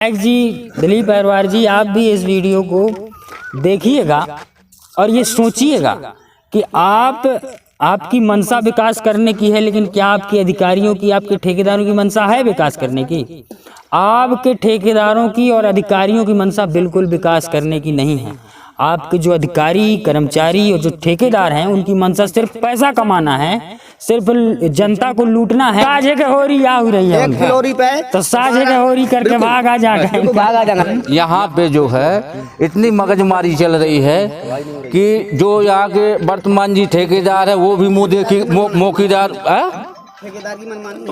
जी दिलीप अहरवार जी, आप भी इस वीडियो को देखिएगा और ये सोचिएगा कि आपकी मंशा विकास करने की है, लेकिन क्या आपके अधिकारियों की, आपके ठेकेदारों की मंशा है विकास करने की? आपके ठेकेदारों की और अधिकारियों की मंशा बिल्कुल विकास करने की नहीं है। आपके जो अधिकारी, कर्मचारी और जो ठेकेदार हैं, उनकी मंशा सिर्फ पैसा कमाना है, सिर्फ जनता को लूटना है। साझे के होरी आ हो रही है तो साझे के होरी करके भागा जाना। यहाँ पे जो है इतनी मगजमारी चल रही है कि जो यहाँ के वर्तमान जी ठेकेदार है वो भी मौकीदार ठेकेदार की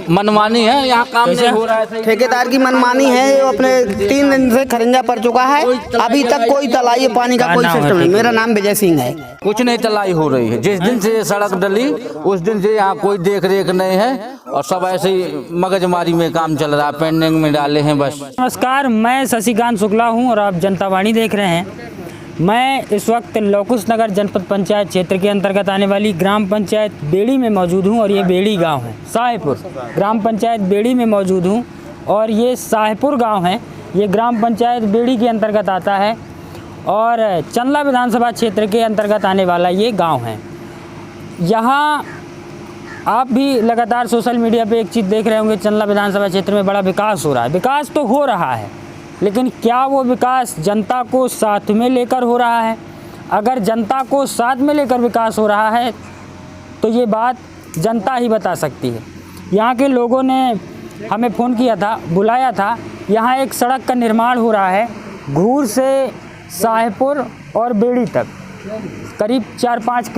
मनमानी है। यहाँ काम नहीं हो रहा है, ठेकेदार की मनमानी है। वो अपने 3 दिन से खरिंजा पड़ चुका है, अभी तक कोई तलाई पानी का कोई सिस्टम नहीं। मेरा नाम विजय सिंह है। कुछ नहीं तलाई हो रही है। जिस दिन से ये सड़क डली उस दिन से यहाँ कोई देख रेख नहीं है और सब ऐसे ही मगजमारी में काम चल रहा है, पेंडिंग में डाले हैं बस। नमस्कार, मैं शशिकांत शुक्ला हूँ और आप जनता वाणी देख रहे हैं। मैं इस वक्त लौकुश नगर जनपद पंचायत क्षेत्र के अंतर्गत आने वाली ग्राम पंचायत बेड़ी में मौजूद हूं और ये बेड़ी गांव है। शाहपुर ग्राम पंचायत बेड़ी में मौजूद हूं और ये शाहपुर गांव है। ये ग्राम पंचायत बेड़ी के अंतर्गत आता है और चंदला विधानसभा क्षेत्र के अंतर्गत आने वाला ये गांव है। यहाँ आप भी लगातार सोशल मीडिया पे एक चीज़ देख रहे होंगे, चंदला विधानसभा क्षेत्र में बड़ा विकास हो रहा है। विकास तो हो रहा है, लेकिन क्या वो विकास जनता को साथ में लेकर हो रहा है? अगर जनता को साथ में लेकर विकास हो रहा है तो ये बात जनता ही बता सकती है। यहाँ के लोगों ने हमें फ़ोन किया था, बुलाया था। यहाँ एक सड़क का निर्माण हो रहा है, घूर से शाहपुर और बेड़ी तक करीब 4-5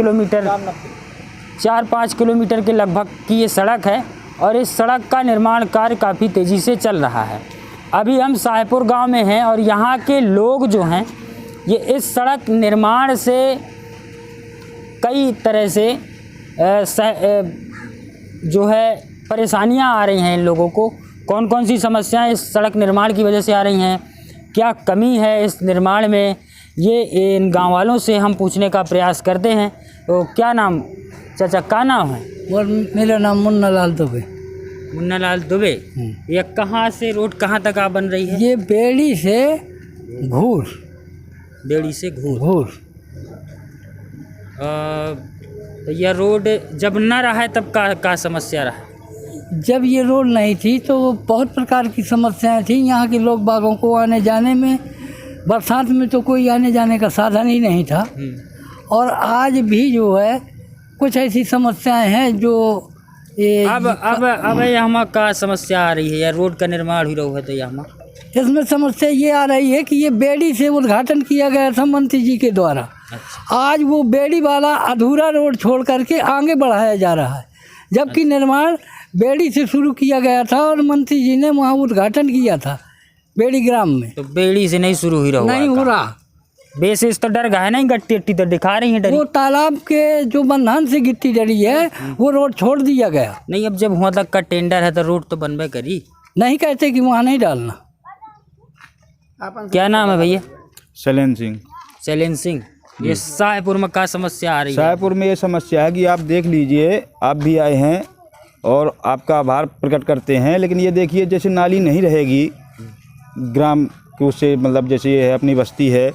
किलोमीटर के लगभग की ये सड़क है और इस सड़क का निर्माण कार्य काफ़ी तेज़ी से चल रहा है। अभी हम शाहपुर गांव में हैं और यहाँ के लोग जो हैं ये इस सड़क निर्माण से कई तरह से जो है परेशानियाँ आ रही हैं इन लोगों को। कौन कौन सी समस्याएं इस सड़क निर्माण की वजह से आ रही हैं, क्या कमी है इस निर्माण में, ये इन गाँव वालों से हम पूछने का प्रयास करते हैं। तो क्या नाम चाचा, क्या नाम है? मेरा नाम मुन्ना लाल दुबे। मुन्ना लाल दुबे, ये कहाँ से रोड कहाँ तक आप बन रही है? ये बेड़ी से घूर। बेड़ी से घूर। तो यह रोड जब न रहा है तब का समस्या रहा? जब ये रोड नहीं थी तो बहुत प्रकार की समस्याएं थी। यहाँ के लोग बागों को आने जाने में, बरसात में तो कोई आने जाने का साधन ही नहीं था। और आज भी जो है कुछ ऐसी समस्याएं हैं जो अब यहाँ का समस्या आ रही है। या रोड का निर्माण हो रहा है तो यहाँ इसमें समस्या ये आ रही है कि ये बेड़ी से उद्घाटन किया गया था मंत्री जी के द्वारा। आज वो बेड़ी वाला अधूरा रोड छोड़ करके आगे बढ़ाया जा रहा है, जबकि निर्माण बेड़ी से शुरू किया गया था और मंत्री जी ने वहाँ उद्घाटन किया था बेड़ी ग्राम में। तो बेड़ी से नहीं शुरू हो रहा? नहीं हो रहा। बेसिस तो डर गया है, नहीं गट्टी अट्टी तो दिखा रही है डरी। वो तालाब के जो बंधन से गिट्टी डरी है वो रोड छोड़ दिया गया। नहीं, अब जब वहाँ तक का टेंडर है तो रोड तो बनबे करी। नहीं कहते कि वहाँ नहीं डालना। क्या नाम है भैया? शैलेंद्र सिंह। शैलेंद्र सिंह, ये शाहपुर में क्या समस्या आ रही है? शाहपुर में ये समस्या है कि आप देख लीजिए, आप भी आए हैं और आपका आभार प्रकट करते हैं, लेकिन ये देखिए जैसे नाली नहीं रहेगी ग्राम को से, मतलब जैसे ये है अपनी बस्ती है,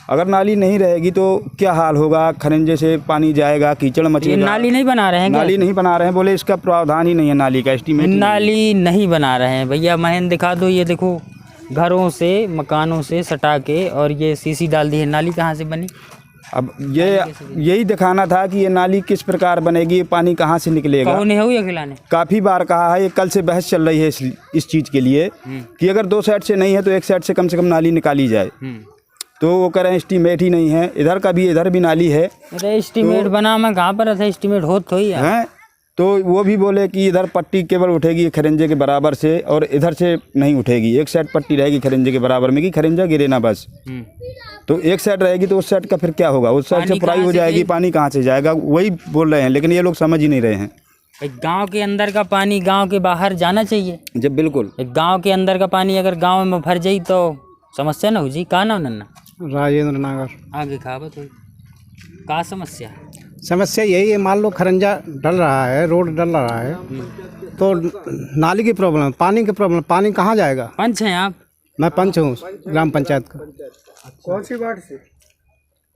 अगर नाली नहीं रहेगी तो क्या हाल होगा? खरिंजे से पानी जाएगा, कीचड़ मचेगा। नाली नहीं बना रहे हैं? नाली नहीं बना रहे हैं, बोले इसका प्रावधान ही नहीं है, नाली का एस्टीमेट नाली नहीं बना रहे हैं। भैया महेंद्र दिखा दो, ये देखो घरों से, मकानों से सटा के और ये सीसी डाल दी है। नाली कहाँ से बनी? अब ये यही दिखाना था कि ये नाली किस प्रकार बनेगी, पानी कहाँ से निकलेगा। कौन है या खिलाने? काफ़ी बार कहा है, ये कल से बहस चल रही है इस चीज़ के लिए कि अगर 2 साइड से नहीं है तो एक साइड से कम नाली निकाली जाए। तो वो कह रहे हैं एस्टीमेट ही नहीं है, इधर का भी, इधर भी नाली है। अरे एस्टीमेट तो बना मैं कहाँ पर था? एस्टीमेट हो तो ही है। तो वो भी बोले कि इधर पट्टी केवल उठेगी खरिंजे के बराबर से और इधर से नहीं उठेगी, एक साइड पट्टी रहेगी खरिंजे के बराबर में कि खरिंजा गिरे ना बस। तो एक साइड रहेगी तो उस साइड का फिर क्या होगा? उस साइड से पुराई हो जाएगी, पानी कहाँ से जाएगा? वही बोल रहे हैं, लेकिन ये लोग समझ ही नहीं रहे हैं। एक गांव के अंदर का पानी गांव के बाहर जाना चाहिए। जब बिल्कुल एक गांव के अंदर का पानी अगर गांव में भर जाई तो समस्या ना हो जी। का नाम नन्ना? राजेंद्र नागर। आगे खाबत हो का समस्या? समस्या यही है, मान लो खरंजा डल रहा है, रोड डल रहा है तो नाली की प्रॉब्लम, पानी की प्रॉब्लम। पानी कहाँ जाएगा? पंच हैं आप? मैं पंच हूँ ग्राम पंचायत का। कौन सी वार्ड से?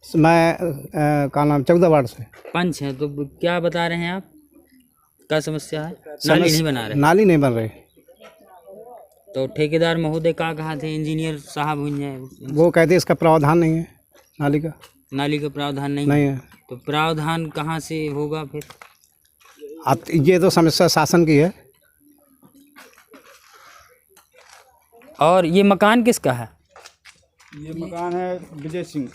मैं का नाम 14 वार्ड से। पंच हैं तो क्या बता रहे हैं आप, क्या समस्या है? नाली नहीं बना रहे? नाली नहीं बन रही। तो ठेकेदार महोदय कहाँ थे, इंजीनियर साहब हुई हैं? वो कहते इसका प्रावधान नहीं है नाली का। नाली का प्रावधान नहीं नहीं है। तो प्रावधान कहाँ से होगा फिर? अब ये तो समस्या शासन की है। और ये मकान किसका है? ये मकान है विजय सिंह।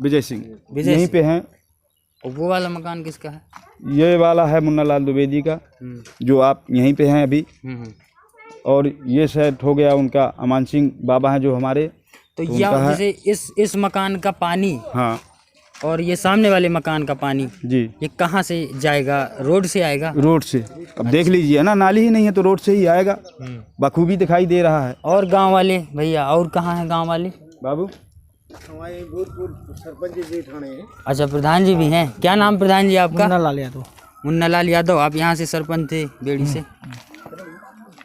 विजय सिंह विजय यहीं सिंह। पे हैं। और वो वाला मकान किसका है? ये वाला है मुन्ना लाल द्विवेदी का, जो आप यहीं पे हैं अभी। और ये सेट हो गया उनका अमान सिंह बाबा हैं जो हमारे। तो यह जैसे इस मकान का पानी हाँ और ये सामने वाले मकान का पानी जी, ये कहाँ से जाएगा? रोड से आएगा? रोड से। अब देख लीजिए ना, नाली ही नहीं है तो रोड से ही आएगा, बखूबी दिखाई दे रहा है। और गांव वाले भैया, और कहाँ हैं गांव वाले? बाबू हमारे भूतपूर्व सरपंच जी ठाणे हैं। अच्छा, प्रधान जी भी हैं। क्या नाम प्रधान जी आपका? मुन्ना लाल यादव। मुन्ना लाल यादव। आप यहाँ से सरपंच थे बेड़ी से?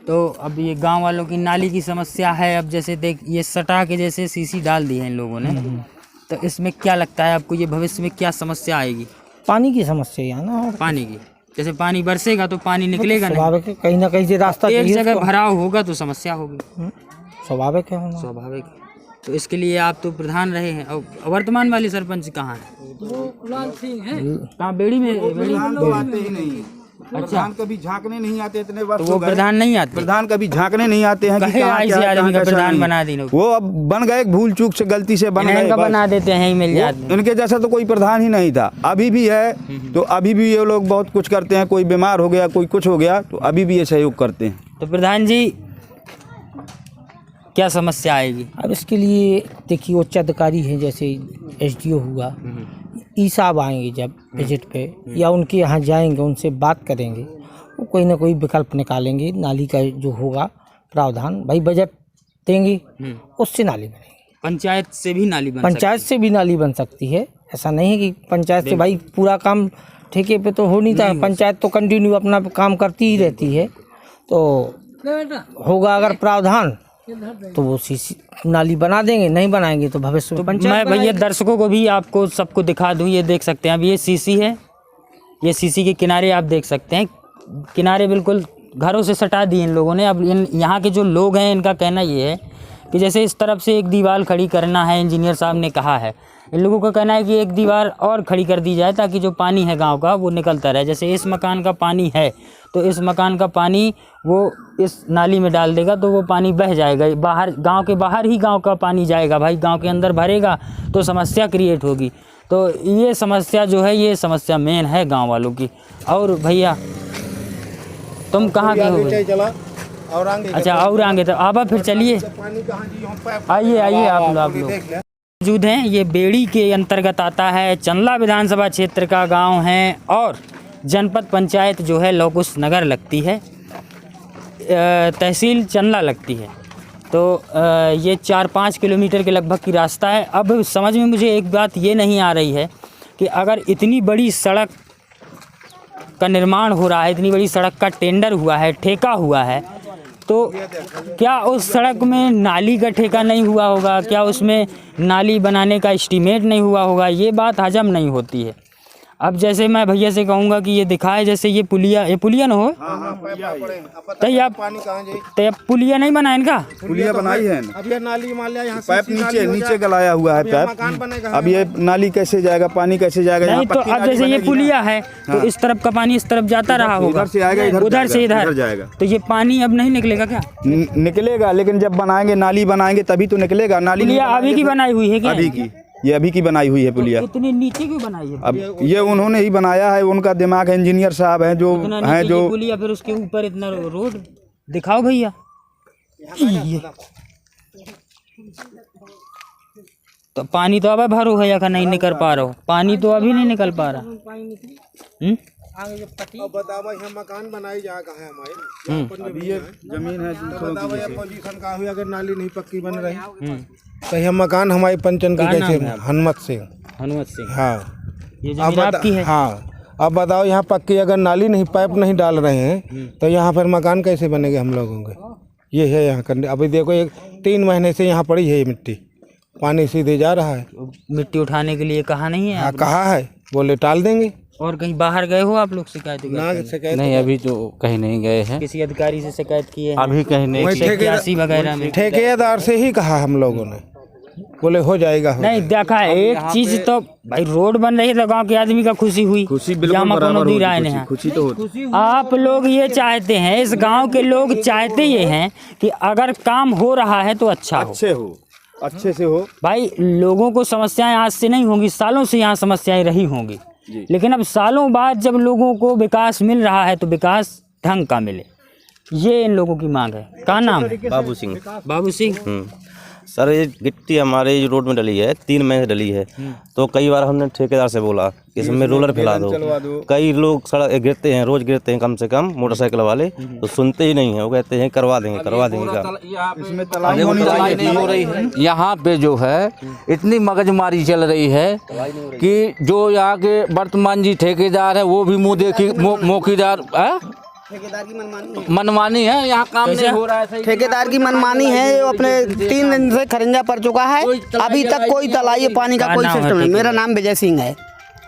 तो अब ये गांव वालों की नाली की समस्या है। अब जैसे देख, ये सटा के जैसे सीसी डाल दी है इन लोगों ने, तो इसमें क्या लगता है आपको, ये भविष्य में क्या समस्या आएगी? पानी की समस्या है ना, और पानी की। जैसे पानी बरसेगा तो पानी निकलेगा नहीं, स्वाभाविक है, कहीं ना कहीं से रास्ता एक चाहिए जगह उसको। भराव होगा तो समस्या होगी, स्वाभाविक है होना। स्वाभाविक है। तो इसके लिए आप तो प्रधान रहे हैं। और वर्तमान वाले सरपंच कहाँ हैं? लाल सिंह है। कहाँ? बेड़ी में? प्रधान तो आते ही नहीं। प्रधान कभी झांकने नहीं आते, इतने वर्ष तो हो वो गए। प्रधान नहीं आते? प्रधान कभी झांकने नहीं आते हैं कि कहे कहाँ ऐसे क्या है, आदमी कहाँ का कैसा प्रधान नहीं। बना दी लोग। वो अब बन गए, भूल चूक से गलती से बन गए इनका बस। बना देते हैं, ही मिल जाते हैं। इनके जैसा तो कोई प्रधान ही नहीं था। अभी भी है तो अभी भी ये लोग बहुत कुछ करते हैं। कोई बीमार हो गया, कोई कुछ हो गया तो अभी भी ये सहयोग करते हैं। तो प्रधान जी क्या समस्या आएगी? अब इसके लिए देखिए, उच्च अधिकारी हैं जैसे एसडीओ हुआ, ई साहब आएंगे जब विजिट पे, या उनके यहाँ जाएंगे, उनसे बात करेंगे, वो कोई ना कोई विकल्प निकालेंगे। नाली का जो होगा प्रावधान, भाई बजट देंगे, उससे नाली बनेगी। पंचायत से भी नाली बन पंचायत से भी नाली बन सकती है। ऐसा नहीं है कि पंचायत से भाई पूरा काम ठेके पे तो हो नहीं था। पंचायत तो कंटिन्यू अपना काम करती ही रहती है। तो होगा अगर प्रावधान तो वो सीसी नाली बना देंगे, नहीं बनाएंगे तो भविष्य में पंचायत मैं भैया दर्शकों को भी आपको सबको दिखा दूं। ये देख सकते हैं, अब ये सीसी है, ये सीसी के किनारे आप देख सकते हैं, किनारे बिल्कुल घरों से सटा दिए इन लोगों ने। अब यहाँ के जो लोग हैं, इनका कहना ये है कि जैसे इस तरफ से एक दीवार खड़ी करना है, इंजीनियर साहब ने कहा है। इन लोगों का कहना है कि एक दीवार और खड़ी कर दी जाए ताकि जो पानी है गांव का वो निकलता रहे। जैसे इस मकान का पानी है तो इस मकान का पानी वो इस नाली में डाल देगा तो वो पानी बह जाएगा बाहर, गांव के बाहर ही गांव का पानी जाएगा। भाई गांव के अंदर भरेगा तो समस्या क्रिएट होगी। तो ये समस्या जो है, ये समस्या मेन है गाँव वालों की। और भैया तुम कहाँ के हो? चला और आगे। अच्छा, और आगे तो आबा फिर चलिए, पानी कहाँ जी? हम पाइप आइए आइए आप लोग मौजूद हैं। ये बेड़ी के अंतर्गत आता है, चंदला विधानसभा क्षेत्र का गांव है और जनपद पंचायत जो है लोकुश नगर लगती है, तहसील चंदला लगती है। तो ये 4-5 किलोमीटर के लगभग की रास्ता है। अब समझ में मुझे एक बात ये नहीं आ रही है कि अगर इतनी बड़ी सड़क का निर्माण हो रहा है, इतनी बड़ी सड़क का टेंडर हुआ है, ठेका हुआ है, तो क्या उस सड़क में नाली का ठेका नहीं हुआ होगा? क्या उसमें नाली बनाने का एस्टीमेट नहीं हुआ होगा? ये बात हजम नहीं होती है। अब जैसे मैं भैया से कहूँगा कि ये दिखाए, जैसे ये पुलिया न हो तो आप पानी कहाँ जी? तो पुलिया नहीं बना इनका? पुलिया बनाई है ना। अब ये नाली मान लिया यहाँ पाइप नीचे गलाया हुआ है मकान पाइप। बनेगा। अब ये नाली कैसे जाएगा, पानी कैसे जाएगा? नहीं यहाँ तो पक्की अब नाली जैसे ये बनेगी पुलिया ना। है तो इस तरफ का पानी इस तरफ जाता रहा होगा, उधर से आएगा, उधर से इधर जाएगा। तो ये पानी अब नहीं निकलेगा क्या? निकलेगा, लेकिन जब बनाएंगे, नाली बनाएंगे तभी तो निकलेगा। नाली पुलिया अभी की बनाई हुई है क्या? अभी की, ये अभी की बनाई हुई है पुलिया। इतनी नीचे क्यों बनाई है? अब ये उन्होंने ही बनाया है, उनका दिमाग है। इंजीनियर साहब हैं जो इतना हैं, नीचे जो की पुलिया, फिर उसके ऊपर इतना रोड दिखाओ भैया। ये तो पानी तो अब भरो है या नहीं निकल पा रहा हो? पानी तो अभी नहीं निकल पा रहा। अब बतावा यहाँ मकान बनाई जहाँ कहाँ है हमारे? अभी ये जमीन है दूसरों बतावा की। ये पोजीशन कहाँ हुई अगर नाली नहीं पक्की बन रही? तो यह मकान हमारे पंचन की कैसे? हनुमत सिंह। हनुमत सिंह, हाँ, ये जमीन आपकी है? हाँ। अब बताओ यहाँ पक्की अगर नाली नहीं, पाइप नहीं डाल रहे हैं तो यहाँ पर मकान कैसे बनेंगे हम लोगों के? ये है यहाँ करने। अभी देखो एक 3 महीने से यहाँ पड़ी है ये मिट्टी, पानी सीधे जा रहा है। मिट्टी उठाने के लिए कहा नहीं है हाँ आपने? कहा है, बोले टाल देंगे। और कहीं बाहर गए हो आप लोग शिकायत ना शिकायत नहीं अभी तो कहीं नहीं गए हैं, किसी अधिकारी से शिकायत की है? अभी कहीं नहीं। वही 181 वगैरह में ठेकेदार से ही कहा हम लोगों ने, बोले हो जाएगा। नहीं देखा है एक चीज तो भाई रोड बन रही है तो गांव के आदमी का खुशी हुई, खुशी तो होती। आप लोग ये चाहते हैं, इस गांव के लोग चाहते ये हैं कि अगर काम हो रहा है तो अच्छा हो, अच्छे से हो। भाई लोगों को समस्याएं आज से नहीं होंगी, सालों से यहाँ समस्याएं रही होंगी, लेकिन अब सालों बाद जब लोगों को विकास मिल रहा है तो विकास ढंग का मिले, ये इन लोगों की मांग है। क्या नाम है? बाबू सिंह। बाबू सिंह। सर ये गिट्टी हमारे रोड में डली है, 3 महीने से डली है, तो कई बार हमने ठेकेदार से बोला कि इसमें रोलर फैला दो। कई लोग सड़क गिरते हैं, रोज गिरते हैं, कम से कम मोटरसाइकिल वाले, तो सुनते ही नहीं है, वो कहते हैं करवा देंगे काम। इसमें तलाई नहीं हो रही है। यहाँ पे जो है इतनी मगजमारी चल रही है कि जो यहाँ के वर्तमान जी ठेकेदार है वो भी मुँह देखी मौकीदार ठेकेदार की मनमानी मनमानी है, यहाँ काम नहीं हो रहा है। ठेकेदार की मनमानी है, वो अपने 3 दिन से खरिंजा पड़ चुका है, अभी तक कोई तलाई पानी का कोई सिस्टम नहीं। मेरा नाम विजय सिंह है।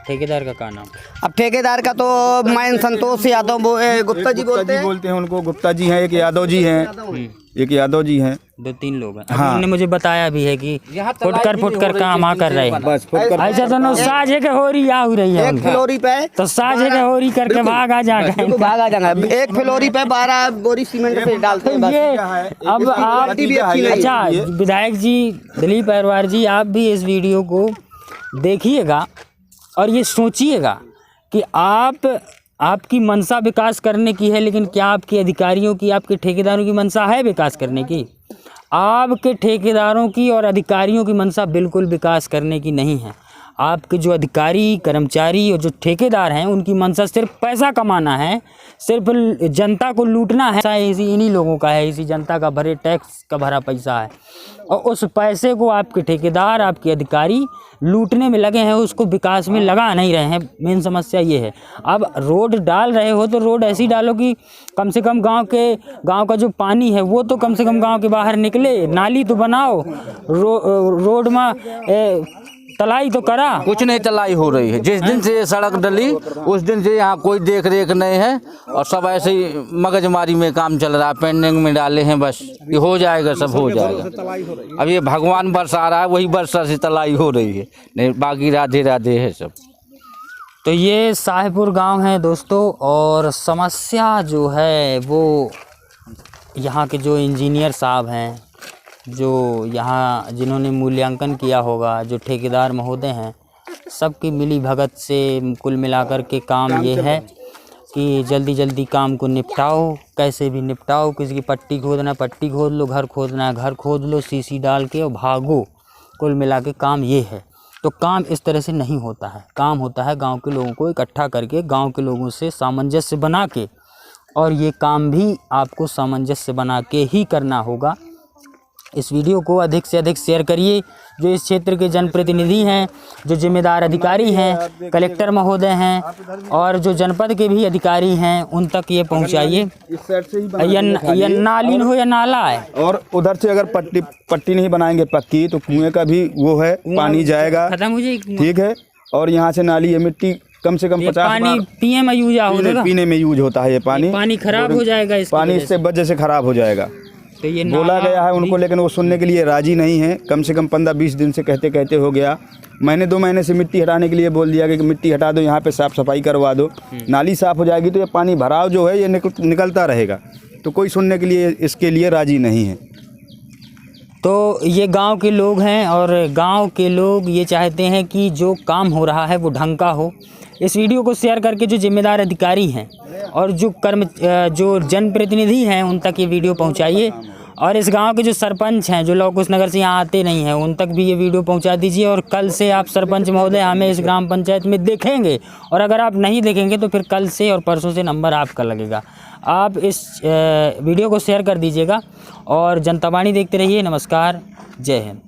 ठेकेदार का नाम? अब ठेकेदार का तो मैं संतोष यादव गुप्ता जी बोलते हैं उनको। गुप्ता जी हैं, एक यादव जी हैं, एक यादव जी हैं, 2-3 लोग हैं। हाँ। उन्होंने मुझे बताया भी है कि फुट कर काम आ कर रहे हैं। बस ऐसा तो नो साझे के होरी आ हो रही है, एक फ्लोरी पे तो साझे के होरी करके भागा जाएगा, एक फ्लोरी पे 12 बोरी सीमेंट से डालते हैं। ये अब आप अच्छा विधायक जी दिलीप अहरवार जी, आप भी इस वीडियो को देखिएगा और ये सोचिएगा कि आपकी मंशा विकास करने की है, लेकिन क्या आपके अधिकारियों की, आपके ठेकेदारों की मंशा है विकास करने की? आपके ठेकेदारों की और अधिकारियों की मंशा बिल्कुल विकास करने की नहीं है। आपके जो अधिकारी, कर्मचारी और जो ठेकेदार हैं उनकी मंशा सिर्फ पैसा कमाना है, सिर्फ जनता को लूटना है। इसी इन्हीं लोगों का है, इसी जनता का भरे टैक्स का भरा पैसा है, और उस पैसे को आपके ठेकेदार, आपके अधिकारी लूटने में लगे हैं, उसको विकास में लगा नहीं रहे हैं। मेन समस्या ये है। अब रोड डाल रहे हो तो रोड ऐसी डालो कि कम से कम गांव का जो पानी है वो तो कम से कम गांव के बाहर निकले, नाली तो बनाओ, रोड में तलाई तो करा। कुछ नहीं तलाई हो रही है। जिस दिन से ये सड़क डली उस दिन से यहाँ कोई देख रेख नहीं है, और सब ऐसे ही मगजमारी में काम चल रहा है, पेंडिंग में डाले हैं, बस ये हो जाएगा, सब हो जाएगा। अब ये भगवान बरसा रहा है, वही वर्षा से तलाई हो रही है, नहीं बाकी राधे राधे है सब। तो ये साहेबपुर गांव है दोस्तों, और समस्या जो है वो यहाँ के जो इंजीनियर साहब हैं, जो यहाँ जिन्होंने मूल्यांकन किया होगा, जो ठेकेदार महोदय हैं, सबकी मिली भगत से कुल मिलाकर के काम ये है कि जल्दी जल्दी काम को निपटाओ, कैसे भी निपटाओ। किसी की पट्टी खोदना पट्टी खोद लो, घर खोदना है घर खोद लो, सीसी डाल के और भागो। कुल मिला के काम ये है। तो काम इस तरह से नहीं होता है। काम होता है गांव के लोगों को इकट्ठा करके, गांव के लोगों से सामंजस्य बना के, और ये काम भी आपको सामंजस्य बना के ही करना होगा। इस वीडियो को अधिक से अधिक शेयर करिए। जो इस क्षेत्र के जनप्रतिनिधि हैं, जो जिम्मेदार अधिकारी हैं, कलेक्टर महोदय हैं, और जो जनपद के भी अधिकारी हैं, उन तक ये पहुंचाइए। या नाली हो या नाला है, और उधर से अगर पट्टी नहीं बनाएंगे पक्की तो कुएं का भी वो है, पानी जाएगा, खत्म हो जाएगी, ठीक है। और यहाँ से नाली है, मिट्टी कम से कम 50 पानी पीने में यूज होगा, पीने में यूज होता है ये पानी खराब हो जाएगा, पानी इससे वजह से खराब हो जाएगा। तो ये बोला गया है उनको, लेकिन वो सुनने के लिए राजी नहीं है। कम से कम 15-20 दिन से कहते कहते हो गया। महीने 2 महीने से मिट्टी हटाने के लिए बोल दिया कि मिट्टी हटा दो, यहाँ पे साफ सफाई करवा दो, नाली साफ हो जाएगी तो ये पानी भराव जो है ये निकलता रहेगा। तो कोई सुनने के लिए इसके लिए राजी नहीं है। तो ये गांव के लोग हैं, और गांव के लोग ये चाहते हैं कि जो काम हो रहा है वो ढंग का हो। इस वीडियो को शेयर करके जो जिम्मेदार अधिकारी हैं और जो जनप्रतिनिधि हैं उन तक ये वीडियो पहुंचाइए। और इस गांव के जो सरपंच हैं, जो लौकुश नगर से यहाँ आते नहीं हैं, उन तक भी ये वीडियो पहुंचा दीजिए। और कल से आप सरपंच महोदय हमें इस ग्राम पंचायत में देखेंगे, और अगर आप नहीं देखेंगे तो फिर कल से और परसों से नंबर आपका लगेगा। आप इस वीडियो को शेयर कर दीजिएगा, और जनता वाणी देखते रहिए। नमस्कार, जय हिंद।